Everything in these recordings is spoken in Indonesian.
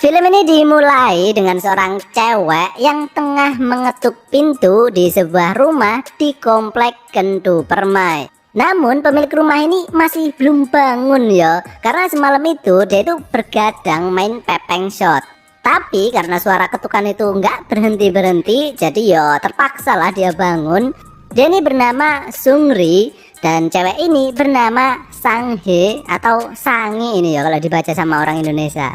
Film ini dimulai dengan seorang cewek yang tengah mengetuk pintu di sebuah rumah di komplek Kentu Permai. Namun pemilik rumah ini masih belum bangun ya, karena semalam itu dia itu bergadang main pepeng shot. Tapi karena suara ketukan itu nggak berhenti-berhenti, jadi ya terpaksa lah dia bangun. Dia ini bernama Sungri dan cewek ini bernama Sanghe atau Sange ini ya kalau dibaca sama orang Indonesia.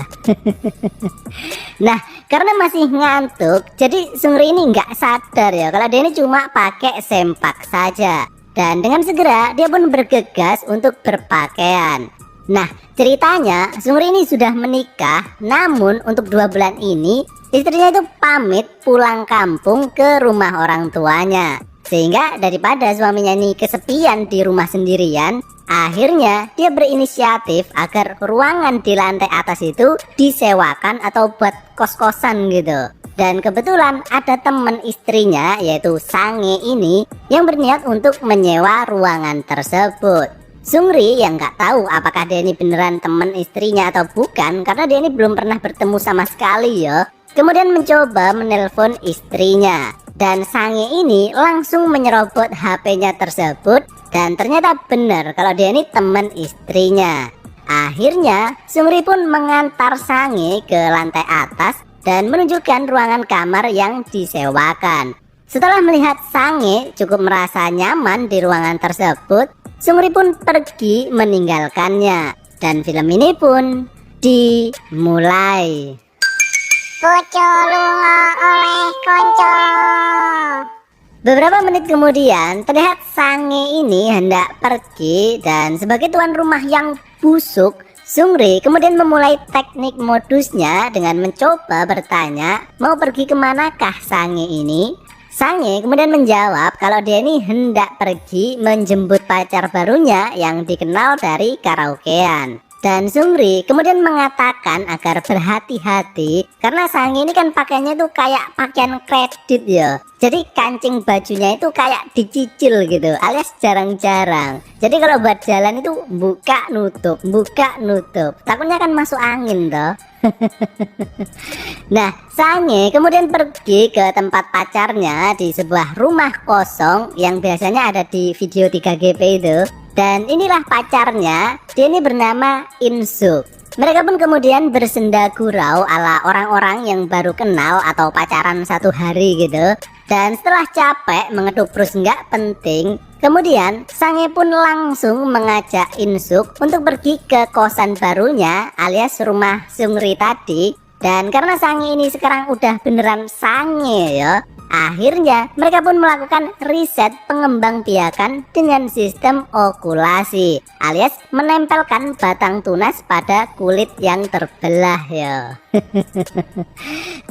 Nah, karena masih ngantuk, jadi Sungri ini nggak sadar ya kalau dia ini cuma pakai sempak saja. Dan dengan segera dia pun bergegas untuk berpakaian. Nah, ceritanya Sungri ini sudah menikah, namun untuk 2 bulan ini istrinya itu pamit pulang kampung ke rumah orang tuanya. Sehingga daripada suaminya ini kesepian di rumah sendirian, akhirnya dia berinisiatif agar ruangan di lantai atas itu disewakan atau buat kos-kosan gitu. Dan kebetulan ada teman istrinya yaitu Sange ini yang berniat untuk menyewa ruangan tersebut. Sungri yang nggak tahu apakah dia ini beneran teman istrinya atau bukan, karena dia ini belum pernah bertemu sama sekali ya. Kemudian mencoba menelpon istrinya. Dan Sange ini langsung menyerobot HP-nya tersebut dan ternyata benar kalau dia ini teman istrinya. Akhirnya Sungri pun mengantar Sange ke lantai atas dan menunjukkan ruangan kamar yang disewakan. Setelah melihat Sange cukup merasa nyaman di ruangan tersebut, Sungri pun pergi meninggalkannya. Dan film ini pun dimulai. Bojo lunga oleh konco. Beberapa menit kemudian terlihat Sange ini hendak pergi dan sebagai tuan rumah yang busuk, Sungri kemudian memulai teknik modusnya dengan mencoba bertanya mau pergi kemanakah Sange ini. Sange kemudian menjawab kalau dia ini hendak pergi menjemput pacar barunya yang dikenal dari karaokean. Dan Sungri kemudian mengatakan agar berhati-hati karena Sange ini kan pakaiannya tuh kayak pakaian kredit ya. Jadi kancing bajunya itu kayak dicicil gitu, alias jarang-jarang. Jadi kalau buat jalan itu buka nutup, takutnya kan masuk angin toh. Nah, Sange kemudian pergi ke tempat pacarnya di sebuah rumah kosong yang biasanya ada di video 3GP itu. Dan inilah pacarnya, dia ini bernama Insuk. Mereka pun kemudian bersenda gurau ala orang-orang yang baru kenal atau pacaran 1 hari gitu. Dan setelah capek mengetuk terus nggak penting, kemudian Sange pun langsung mengajak Insuk untuk pergi ke kosan barunya alias rumah Sungri tadi. Dan karena Sange ini sekarang udah beneran Sange ya, akhirnya mereka pun melakukan riset pengembangbiakan dengan sistem okulasi alias menempelkan batang tunas pada kulit yang terbelah ya.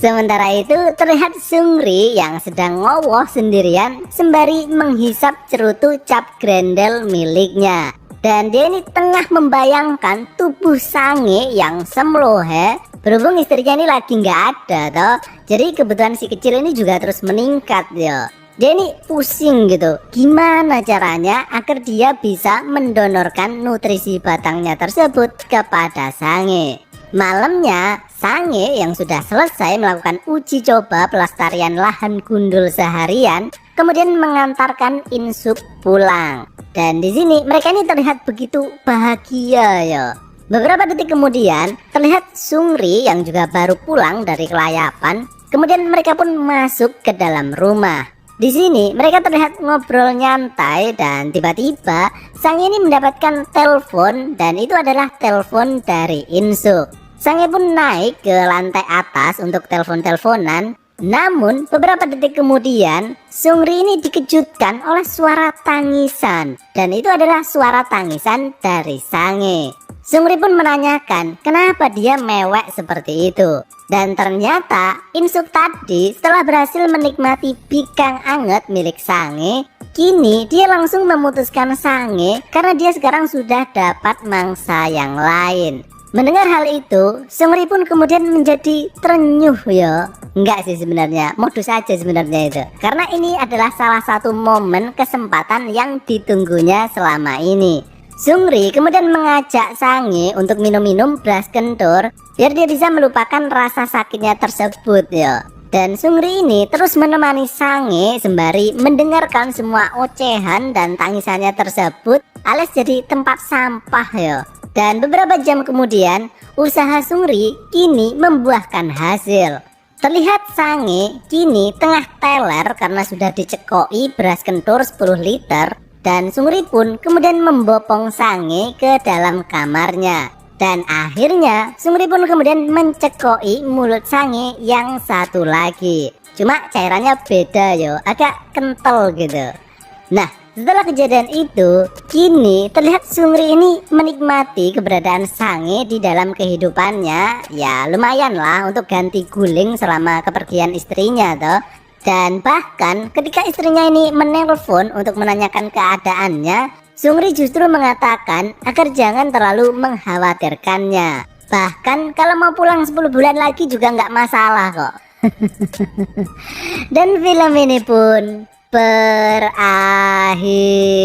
Sementara itu terlihat Sungri yang sedang ngowoh sendirian sembari menghisap cerutu cap grendel miliknya. Dan dia ini tengah membayangkan tubuh Sange yang semlohe. Berhubung istrinya ini lagi nggak ada toh, jadi kebutuhan si kecil ini juga terus meningkat ya. Dia ini pusing gitu, gimana caranya agar dia bisa mendonorkan nutrisi batangnya tersebut kepada Sange. Malamnya Sange yang sudah selesai melakukan uji coba pelestarian lahan gundul seharian, kemudian mengantarkan Insuk pulang. Dan di sini mereka ini terlihat begitu bahagia ya. Beberapa detik kemudian terlihat Sungri yang juga baru pulang dari kelayapan. Kemudian mereka pun masuk ke dalam rumah. Di sini mereka terlihat ngobrol nyantai dan tiba-tiba Sange ini mendapatkan telepon dan itu adalah telepon dari Insuk. Sange pun naik ke lantai atas untuk telepon-teleponan. Namun beberapa detik kemudian Sungri ini dikejutkan oleh suara tangisan dan itu adalah suara tangisan dari Sange. Sungri pun menanyakan kenapa dia mewek seperti itu. Dan ternyata Insuk tadi setelah berhasil menikmati bikang anget milik Sange, kini dia langsung memutuskan Sange karena dia sekarang sudah dapat mangsa yang lain. Mendengar hal itu, Sungri pun kemudian menjadi terenyuh ya. Enggak sih sebenarnya, modus aja sebenarnya itu. Karena ini adalah salah satu momen kesempatan yang ditunggunya selama ini. Sungri kemudian mengajak Sange untuk minum-minum beras kentur biar dia bisa melupakan rasa sakitnya tersebut ya. Dan Sungri ini terus menemani Sange sembari mendengarkan semua ocehan dan tangisannya tersebut alias jadi tempat sampah ya. Dan beberapa jam kemudian usaha Sungri kini membuahkan hasil. Terlihat Sange kini tengah teler karena sudah dicekoi beras kentur 10 liter. Dan Sungri pun kemudian membopong Sange ke dalam kamarnya. Dan akhirnya Sungri pun kemudian mencekoi mulut Sange yang satu lagi. Cuma cairannya beda yo, agak kental gitu. Nah, setelah kejadian itu, kini terlihat Sungri ini menikmati keberadaan Sange di dalam kehidupannya. Ya lumayan lah untuk ganti guling selama kepergian istrinya toh. Dan bahkan ketika istrinya ini menelpon untuk menanyakan keadaannya, Sungri justru mengatakan agar jangan terlalu mengkhawatirkannya. Bahkan kalau mau pulang 10 bulan lagi juga nggak masalah kok. Dan film ini pun berakhir.